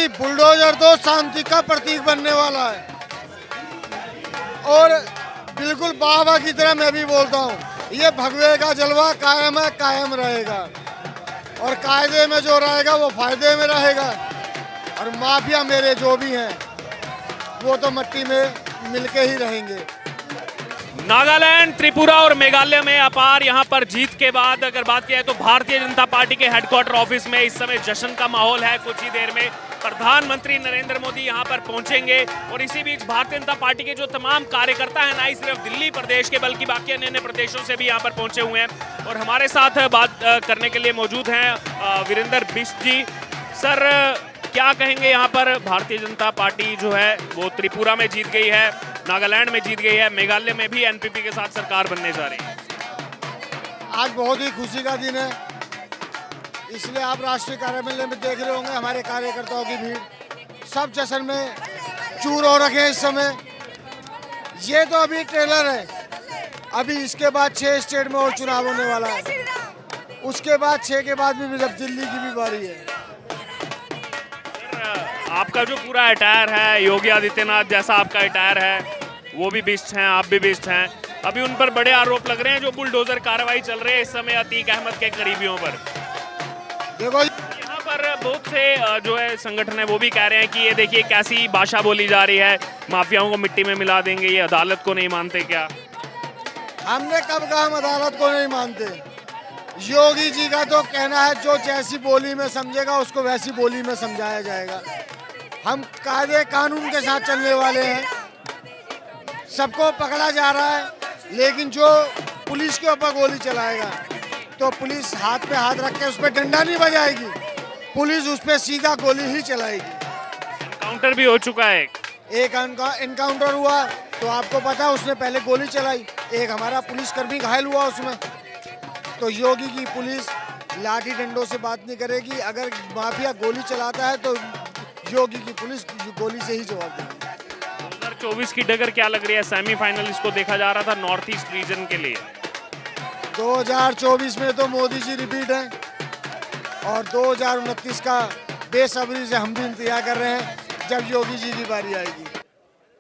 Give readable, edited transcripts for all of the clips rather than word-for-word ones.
कि बुलडोजर तो शांति का प्रतीक बनने वाला है। और बिल्कुल बाबा की तरह मैं भी बोलता हूँ, ये भगवे का जलवा कायम है, कायम रहेगा। और कायदे में जो रहेगा वो फायदे में रहेगा। और माफिया मेरे जो भी हैं वो तो मिट्टी में मिलके ही रहेंगे। नागालैंड, त्रिपुरा और मेघालय में अपार यहां पर जीत के बाद अगर बात की जाए तो भारतीय जनता पार्टी के हेडक्वार्टर ऑफिस में इस समय जश्न का माहौल है। कुछ ही देर में प्रधानमंत्री नरेंद्र मोदी यहां पर पहुंचेंगे और इसी बीच भारतीय जनता पार्टी के जो तमाम कार्यकर्ता हैं, ना ही सिर्फ दिल्ली प्रदेश के बल्कि बाकी अन्य प्रदेशों से भी यहां पर पहुंचे हुए हैं। और हमारे साथ बात करने के लिए मौजूद हैं वीरेंद्र बिष्ट जी। सर, क्या कहेंगे, यहाँ पर भारतीय जनता पार्टी जो है वो त्रिपुरा में जीत गई है, नागालैंड में जीत गई है, मेघालय में भी एनपीपी के साथ सरकार बनने जा रही है। आज बहुत ही खुशी का दिन है, इसलिए आप राष्ट्रीय कार्यालय में देख रहे होंगे हमारे कार्यकर्ताओं की भीड़, सब जश्न में चूर हो रखे हैं इस समय। ये तो अभी ट्रेलर है, अभी इसके बाद 6 स्टेट में और चुनाव होने वाला है। उसके बाद 6 के बाद भी जब दिल्ली की भी बारी है। आपका जो पूरा अटायर है, योगी आदित्यनाथ जैसा आपका अटायर है, वो भी बिष्ट हैं, आप भी बिष्ट हैं। अभी उन पर बड़े आरोप लग रहे हैं जो बुलडोजर कार्रवाई चल रही है इस समय अतीक अहमद के करीबियों पर। देखो, यहाँ पर बहुत से जो है संगठन है वो भी कह रहे हैं कि ये देखिए कैसी भाषा बोली जा रही है, माफियाओं को मिट्टी में मिला देंगे, ये अदालत को नहीं मानते क्या? हमने कब कहा हम अदालत को नहीं मानते। योगी जी का तो कहना है जो जैसी बोली में समझेगा उसको वैसी बोली में समझाया जाएगा। हम कायदे कानून के साथ चलने वाले हैं, सबको पकड़ा जा रहा है, लेकिन जो पुलिस के ऊपर गोली चलाएगा तो पुलिस हाथ पे हाथ रख के उस पर डंडा नहीं बजाएगी, पुलिस उस पर सीधा गोली ही चलाएगी। एनकाउंटर भी हो चुका है, एक एनकाउंटर हुआ तो आपको पता है उसने पहले गोली चलाई, एक हमारा पुलिसकर्मी घायल हुआ उसमें। तो योगी की पुलिस लाठी डंडों से बात नहीं करेगी, अगर माफिया गोली चलाता है तो योगी की पुलिस गोली से ही जवाब देगी। 2024 की डगर क्या लग रही है? सेमीफाइनल इसको देखा जा रहा था नॉर्थ ईस्ट रीजन के लिए। 2024 में तो मोदी जी रिपीट हैं और 2029 का बेसब्री से हम भी इंतजार कर रहे हैं जब योगी जी की बारी आएगी।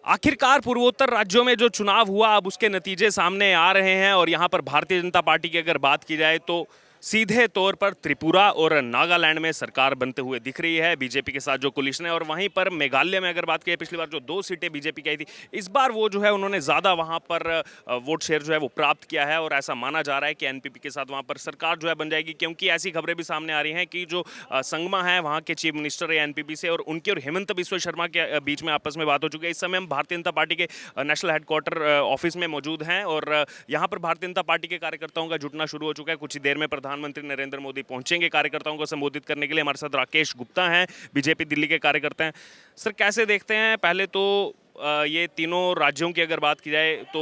आखिरकार पूर्वोत्तर राज्यों में जो चुनाव हुआ अब उसके नतीजे सामने आ रहे हैं और यहाँ पर भारतीय जनता पार्टी की अगर बात की जाए तो सीधे तौर पर त्रिपुरा और नागालैंड में सरकार बनते हुए दिख रही है बीजेपी के साथ जो कोलिशन है। और वहीं पर मेघालय में अगर बात की, पिछली बार जो 2 सीटें बीजेपी की आई थी, इस बार वो जो है उन्होंने ज़्यादा वहाँ पर वोट शेयर जो है वो प्राप्त किया है और ऐसा माना जा रहा है कि एनपीपी के साथ वहाँ पर सरकार जो है बन जाएगी। क्योंकि ऐसी खबरें भी सामने आ रही हैं कि जो संगमा है वहाँ के चीफ मिनिस्टर है एनपीपी से, और उनके और हेमंत बिस्वा शर्मा के बीच में आपस में बात हो चुकी है। इस समय हम भारतीय जनता पार्टी के नेशनल हेडक्वार्टर ऑफिस में मौजूद हैं और यहाँ पर भारतीय जनता पार्टी के कार्यकर्ताओं का जुटना शुरू हो चुका है। कुछ ही देर में प्रधानमंत्री नरेंद्र मोदी पहुंचेंगे कार्यकर्ताओं को संबोधित करने के लिए। हमारे साथ राकेश गुप्ता हैं, बीजेपी दिल्ली के कार्यकर्ता हैं। सर, कैसे देखते हैं, पहले तो ये तीनों राज्यों की अगर बात की जाए तो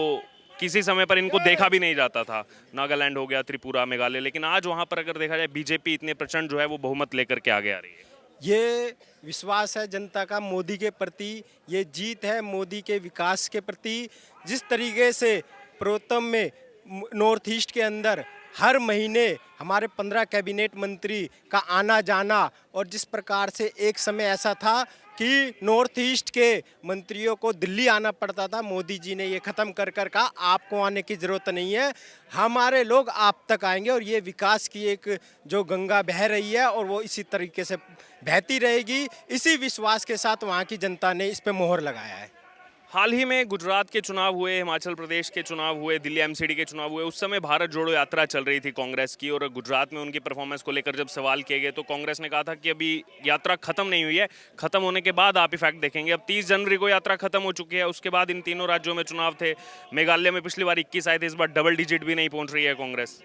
किसी समय पर इनको देखा भी नहीं जाता था, नागालैंड हो गया, त्रिपुरा, मेघालय, लेकिन आज वहां पर अगर देखा जाए बीजेपी इतने प्रचंड जो है वो बहुमत लेकर के आगे आ रही है। ये विश्वास है जनता का मोदी के प्रति, ये जीत है मोदी के विकास के प्रति। जिस तरीके से पूर्वोत्तर में नॉर्थ ईस्ट के अंदर हर महीने हमारे 15 कैबिनेट मंत्री का आना जाना, और जिस प्रकार से एक समय ऐसा था कि नॉर्थ ईस्ट के मंत्रियों को दिल्ली आना पड़ता था, मोदी जी ने ये ख़त्म कर कहा आपको आने की ज़रूरत नहीं है, हमारे लोग आप तक आएंगे। और ये विकास की एक जो गंगा बह रही है और वो इसी तरीके से बहती रहेगी। इसी विश्वास के साथ वहाँ की जनता ने इस पर मोहर लगाया है। हाल ही में गुजरात के चुनाव हुए, हिमाचल प्रदेश के चुनाव हुए, दिल्ली एमसीडी के चुनाव हुए, उस समय भारत जोड़ो यात्रा चल रही थी कांग्रेस की, और गुजरात में उनकी परफॉर्मेंस को लेकर जब सवाल किए गए तो कांग्रेस ने कहा था कि अभी यात्रा खत्म नहीं हुई है, खत्म होने के बाद आप इफेक्ट देखेंगे। अब 30 जनवरी को यात्रा खत्म हो चुकी है, उसके बाद इन तीनों राज्यों में चुनाव थे। मेघालय में पिछली बार 21 आए थे, इस बार डबल डिजिट भी नहीं पहुंच रही है कांग्रेस।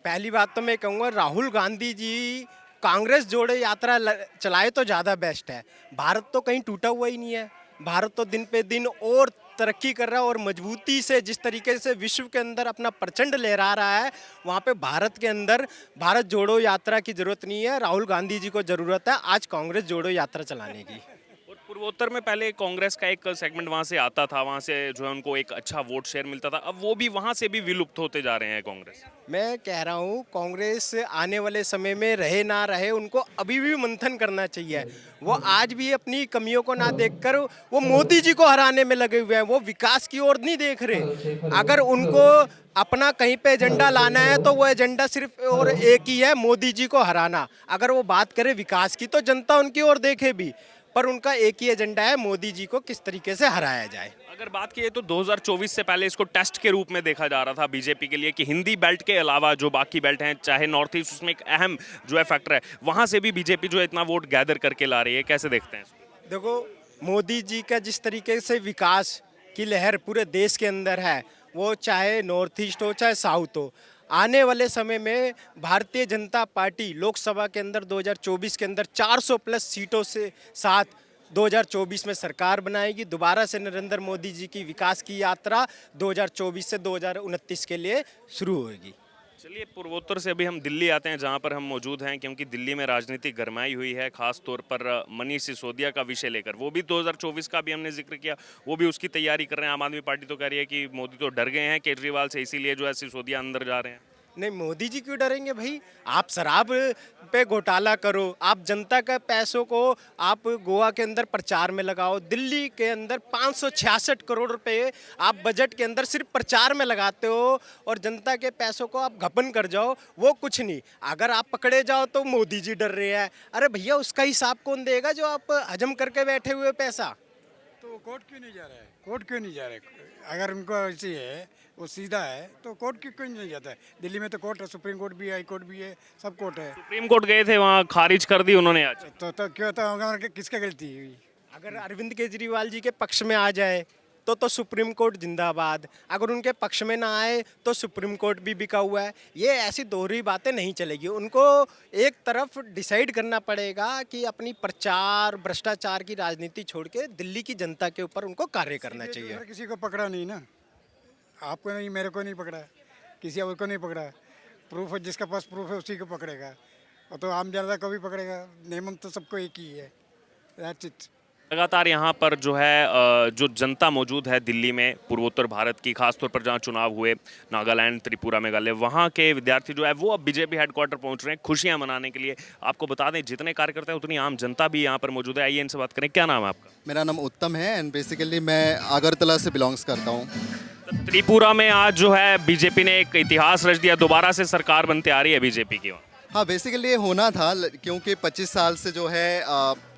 पहली बात तो मैं कहूँगा राहुल गांधी जी कांग्रेस जोड़ो यात्रा चलाए तो ज़्यादा बेस्ट है। भारत तो कहीं टूटा हुआ ही नहीं है, भारत तो दिन पे दिन और तरक्की कर रहा है और मजबूती से जिस तरीके से विश्व के अंदर अपना प्रचंड लहरा रहा है, वहाँ पे भारत के अंदर भारत जोड़ो यात्रा की जरूरत नहीं है, राहुल गांधी जी को जरूरत है आज कांग्रेस जोड़ो यात्रा चलाने की। पूर्वोत्तर में पहले कांग्रेस का एक सेगमेंट वहां से आता था, वहां से जो है उनको एक अच्छा वोट शेयर मिलता था, अब वो भी वहां से भी विलुप्त होते जा रहे हैं कांग्रेस। मैं कह रहा हूँ कांग्रेस आने वाले समय में रहे ना रहे, उनको अभी भी मंथन करना चाहिए। वो आज भी अपनी कमियों को ना देखकर वो मोदी जी को हराने में लगे हुए हैं, वो विकास की ओर नहीं देख रहे। अगर उनको अपना कहीं पे एजेंडा लाना है तो वो एजेंडा सिर्फ और एक ही है, मोदी जी को हराना। अगर वो बात करे विकास की तो जनता उनकी ओर देखे भी, पर उनका एक ही एजेंडा है, मोदी जी को किस तरीके से हराया जाए। अगर बात की तो 2024 से पहले इसको टेस्ट के रूप में देखा जा रहा था बीजेपी के लिए कि हिंदी बेल्ट के अलावा जो बाकी बेल्ट हैं, चाहे नॉर्थ ईस्ट, उसमें एक अहम जो है फैक्टर है, वहां से भी बीजेपी जो है इतना वोट गैदर करके ला रही है, कैसे देखते हैं इसको? देखो, मोदी जी का जिस तरीके से विकास की लहर पूरे देश के अंदर है, वो चाहे नॉर्थ ईस्ट हो चाहे साउथ हो, आने वाले समय में भारतीय जनता पार्टी लोकसभा के अंदर 2024 के अंदर 400 प्लस सीटों से साथ 2024 में सरकार बनाएगी। दोबारा से नरेंद्र मोदी जी की विकास की यात्रा 2024 से 2029 के लिए शुरू होगी। चलिए, पूर्वोत्तर से अभी हम दिल्ली आते हैं, जहां पर हम मौजूद हैं, क्योंकि दिल्ली में राजनीति गरमाई हुई है, खास तौर पर मनीष सिसोदिया का विषय लेकर। वो भी 2024 का भी हमने जिक्र किया, वो भी उसकी तैयारी कर रहे हैं। आम आदमी पार्टी तो कह रही है कि मोदी तो डर गए हैं केजरीवाल से, इसीलिए जो है सिसोदिया अंदर जा रहे हैं। नहीं, मोदी जी क्यों डरेंगे भाई? आप शराब पे घोटाला करो, आप जनता का पैसों को आप गोवा के अंदर प्रचार में लगाओ, दिल्ली के अंदर 566 करोड़ रुपए आप बजट के अंदर सिर्फ प्रचार में लगाते हो और जनता के पैसों को आप घपन कर जाओ, वो कुछ नहीं। अगर आप पकड़े जाओ तो मोदी जी डर रहे हैं। अरे भैया, उसका हिसाब कौन देगा जो आप हजम करके बैठे हुए पैसा? तो कोर्ट क्यों नहीं जा रहा है? कोर्ट क्यों नहीं जा रहा है? अगर उनको ऐसी है, वो सीधा है, तो कोर्ट क्यों नहीं जाता है? दिल्ली में तो कोर्ट है, सुप्रीम कोर्ट भी है, हाई कोर्ट भी है, सब कोर्ट है। सुप्रीम कोर्ट गए थे, वहाँ खारिज कर दी उन्होंने आज। तो क्यों, तो अगर किसका गलती हुई? अगर अरविंद केजरीवाल जी के पक्ष में आ जाए तो सुप्रीम कोर्ट जिंदाबाद, अगर उनके पक्ष में ना आए तो सुप्रीम कोर्ट भी बिका हुआ है। ये ऐसी दोहरी बातें नहीं चलेगी। उनको एक तरफ डिसाइड करना पड़ेगा कि अपनी प्रचार भ्रष्टाचार की राजनीति छोड़ के दिल्ली की जनता के ऊपर उनको कार्य करना चाहिए। किसी को पकड़ा नहीं ना, आपको नहीं, मेरे को नहीं पकड़ा, किसी और को नहीं पकड़ा। प्रूफ है, जिसका पास प्रूफ है उसी को पकड़ेगा, और तो आम जनता को भी पकड़ेगा। नियम तो सबको एक ही है। That's it. लगातार यहाँ पर जो है जो जनता मौजूद है दिल्ली में, पूर्वोत्तर भारत की, खासतौर पर जहाँ चुनाव हुए, नागालैंड, त्रिपुरा, मेघालय, वहाँ के विद्यार्थी जो है वो अब बीजेपी हेडक्वार्टर पहुँच रहे हैं खुशियाँ मनाने के लिए। आपको बता दें, जितने कार्यकर्ता हैं उतनी आम जनता भी यहाँ पर मौजूद है। आइए इनसे बात करें। क्या नाम है आपका? मेरा नाम उत्तम है एंड बेसिकली मैं अगरतला से बिलोंग्स करता हूँ। त्रिपुरा में आज जो है बीजेपी ने एक इतिहास रच दिया, दोबारा से सरकार बनते आ रही है बीजेपी की। हाँ, बेसिकली ये होना था, क्योंकि 25 साल से जो है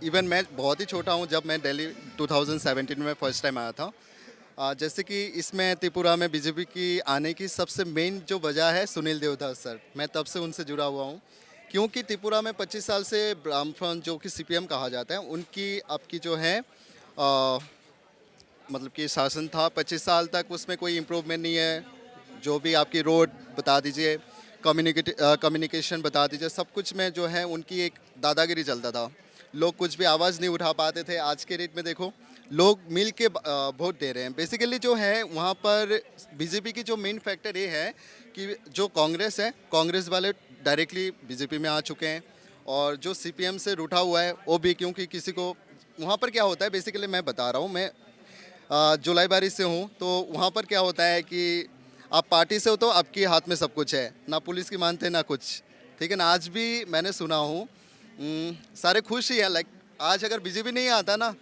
इवन मैं बहुत ही छोटा हूँ जब मैं दिल्ली 2017 में फर्स्ट टाइम आया था। जैसे कि इसमें त्रिपुरा में बीजेपी की आने की सबसे मेन जो वजह है सुनील देवदास सर। मैं तब से उनसे जुड़ा हुआ हूँ, क्योंकि त्रिपुरा में 25 साल से ब्राह्मण जो कि CPM कहा जाता है, उनकी आपकी जो है मतलब कि शासन था 25 साल तक, उसमें कोई इम्प्रूवमेंट नहीं है। जो भी आपकी रोड बता दीजिए, कम्युनिकेशन बता दीजिए, सब कुछ में जो है उनकी एक दादागिरी चलता था। लोग कुछ भी आवाज़ नहीं उठा पाते थे। आज के डेट में देखो, लोग मिल के वोट दे रहे हैं। बेसिकली जो है वहाँ पर बीजेपी की जो मेन फैक्टर ये है कि जो कांग्रेस है, कांग्रेस वाले डायरेक्टली बीजेपी में आ चुके हैं, और जो CPM से रूठा हुआ है वो भी, क्योंकि किसी को वहाँ पर क्या होता है, बेसिकली मैं बता रहा हूँ, मैं जुलाईबारी से हूँ, तो वहाँ पर क्या होता है कि आप पार्टी से हो तो आपके हाथ में सब कुछ है, ना पुलिस की मानते ना कुछ, ठीक है ना। आज भी मैंने सुना हूँ सारे खुश ही है, लाइक आज अगर बीजेपी नहीं आता ना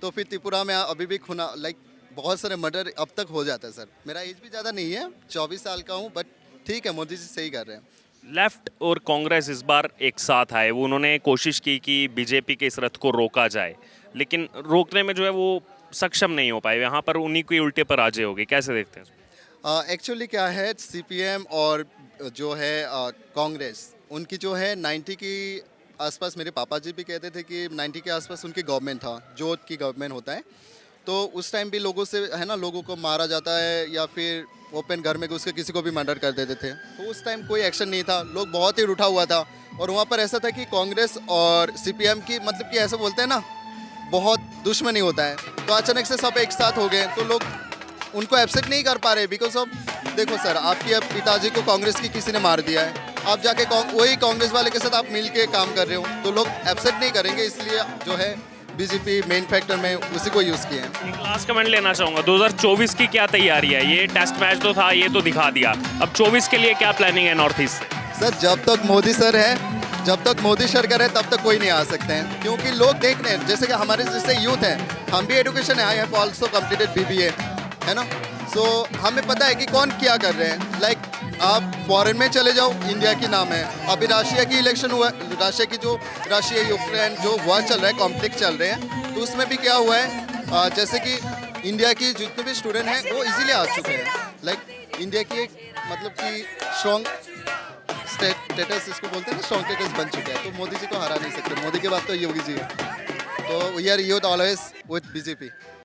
तो फिर त्रिपुरा में अभी भी खुना लाइक बहुत सारे मर्डर अब तक हो जाता है सर। मेरा एज भी ज़्यादा नहीं है, 24 साल का हूँ, बट ठीक है, मोदी जी सही कर रहे हैं। लेफ्ट और कांग्रेस इस बार एक साथ आए, वो उन्होंने कोशिश की कि बीजेपी के इस रथ को रोका जाए, लेकिन रोकने में जो है वो सक्षम नहीं हो पाए। यहाँ पर उन्हीं की उल्टे पर आजे हो गई। कैसे देखते हैं? एक्चुअली क्या है, CPM और जो है कांग्रेस, उनकी जो है 90 की आसपास, मेरे पापा जी भी कहते थे कि 90 के आसपास उनकी गवर्नमेंट था, जो की गवर्नमेंट होता है। तो उस टाइम भी लोगों से है ना, लोगों को मारा जाता है या फिर ओपन घर में घुस के किसी को भी मर्डर कर देते थे। तो उस टाइम कोई एक्शन नहीं था, लोग बहुत ही रूठा हुआ था। और वहाँ पर ऐसा था कि कांग्रेस और CPM की मतलब कि ऐसा बोलते हैं ना, बहुत दुश्मनी होता है। तो अचानक से सब एक साथ हो गए, तो लोग उनको एक्सेप्ट नहीं कर पा रहे, बिकॉज ऑफ देखो सर, आपके पिताजी को कांग्रेस की किसी ने मार दिया है, आप जाके वही कांग्रेस वाले के साथ आप मिल के काम कर रहे हो, तो लोग एक्सेप्ट नहीं करेंगे। इसलिए जो है बीजेपी मेन फैक्टर में उसी को यूज़ किए हैं। एक लास्ट कमेंट लेना चाहूंगा, 2024 की क्या तैयारी है? ये टेस्ट मैच तो था, ये तो दिखा दिया, अब 24 के लिए क्या प्लानिंग है नॉर्थ ईस्ट से? सर जब तक मोदी सर है, जब तक मोदी सरकार है तब तक कोई नहीं आ सकते हैं, क्योंकि लोग देख रहे हैं, जैसे कि हमारे जैसे यूथ हैं, हम भी एजुकेशन है, I have also completed BBA, है ना। सो हमें पता है कि कौन क्या कर रहे हैं। लाइक आप फॉरेन में चले जाओ, इंडिया की नाम है, अभी रशिया की इलेक्शन हुआ, रशिया की जो रशिया यूक्रेन जो वॉर चल रहा है, कॉन्फ्लिक्ट चल रहे हैं, तो उसमें भी क्या हुआ है, जैसे कि इंडिया की जितने भी स्टूडेंट हैं वो इजीली आ चुके हैं। लाइक इंडिया की एक मतलब कि स्ट्रॉन्ग स्टेटस इसको बोलते हैं ना, स्ट्रॉन्ग स्टेटस बन चुका है, तो मोदी जी को हरा नहीं सकते। मोदी के बाद तो योगी जी है, तो we are youth always with BJP।